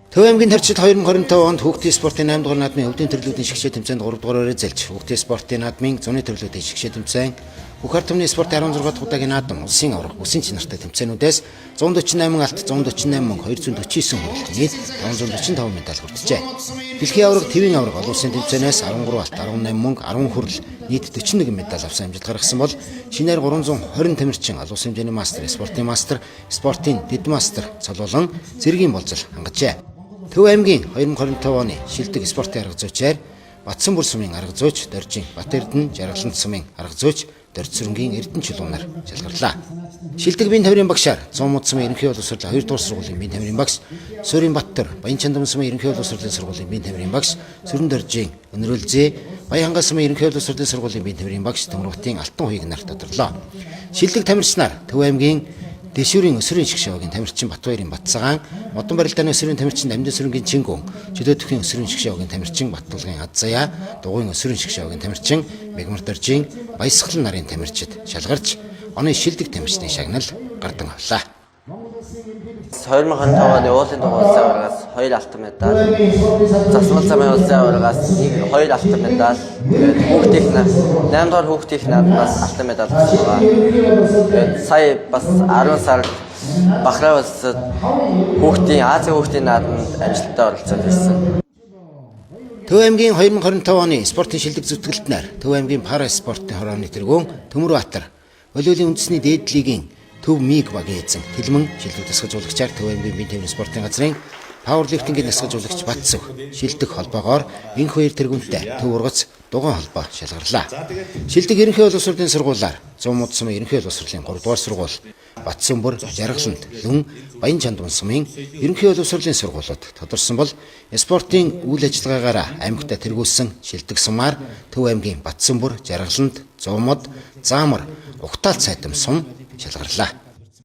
Төв аймгийн тарчид 2025 онд хүүхдийн спортын 8 дугаар наадмын өвдийн төрлүүдийн шигшээ тэмцээнд 3 дугаараар эзэлж, хүүхдийн спортын наадмын зуны төрлүүдийн шигшээ тэмцээн, бүх ард түмний спортын 16 дахь удаагийн наадам улсын аврах үсийн чанартай тэмцээнүүдээс 148 алт, 148 мөнгө, 249 хүрээлт нийт 545 медаль хүртжээ. Дэлхийн аврах, твийн аврах олон улсын тэмцээнээс 13 алт, 18 мөнгө, 10 хүрэл нийт 41 медаль авсан амжилт гаргасан бол шинээр 320 тамирчин олон улсын хэмжээний мастер, спортын дэд мастер цолоолон зэргийн болзол хангажээ. Төв аймгийн 2025 оны шилдэг спортын арга зүйчээр Батсанбүр сумын арга зүйч Доржин Батэрдэн, Жаргалант сумын арга зүйч Доржсүрэнгийн Эрдэнэ чулуунаар шалгарлаа. Шилдэг биеийн тамирын багшаар 100 мод сумын ерөнхий боловсролын 2 дугаар сургуулийн биеийн тамирын багш Сүрийн Баттар, Баянчандам сумын ерөнхий боловсролын сургуулийн биеийн тамирын багш Сүрэн Доржин, Өнөрөлзээ, Баянхангай сумын ерөнхий боловсролын сургуулийн биеийн тамирын багш Төмөрбатын Алтан хуйг нар тодорлоо. Шилдэг тамирчнаар Төв аймгийн Дэшүүрийн өсвөрийн шгшээгийн тамирчин Батбаярын Батцагаан, Модон барилдааны өсвөрийн тамирчин Намдын сүрэнгийн Чингүн, Чөлөөтөхийн өсвөрийн шгшээгийн тамирчин Баттулгын Адзаяа, Дугуйн өсвөрийн шгшээгийн тамирчин Мегмар Доржин, Баясгалан нарын тамирчид шалгарч оны шилдэг тамирчны шагнал гардан авлаа. 2025 оны уулын дугаар улсын аваргаас 2 алтан медаль, засмал замын улсын аваргаас 2 алтан медаль, хүүхдийн 8 дугаар хүүхдийн наадмаас алтан медаль авсан. Сая бас 10 сард Бахрейн улсад Азийн хүүхдийн наадманд амжилттай оролцоод ирсэн. Төв аймгийн 2025 оны спортын шилдэг зүтгэлтнээр Төв аймгийн пара спортын хорооны тэргүүн Төмөрбатар, волейболын үндэсний дээд лигийн Төв Миг багийн эзэн Тэлмэн шилдэг дасгалжуулагчаар Төв аймгийн биеийн тамирын спортын газрын пауэрлифтингийн дасгалжуулагч Батсөв шилдэг холбоогоор энх хоёр тэргүүнтэй Төв ургац дугаан холбоо шалгарлаа. Шилдэг ерөнхий боловсролын сургуулиар 100 мод сумын ерөнхий боловсролын 3 дугаар сургууль, Батсанбүр, Жаргалант, Лүн, Баянчандам сумын ерөнхий боловсролын сургуулиуд тодорсон бол спортын үйл ажиллагаагаараа аймагтаа тэргүүлсэн шилдэг сумаар Төв аймгийн Батсанбүр, Жаргалант, 100 мод, Заамар, Угтаал цайтам сум шалгарлаа.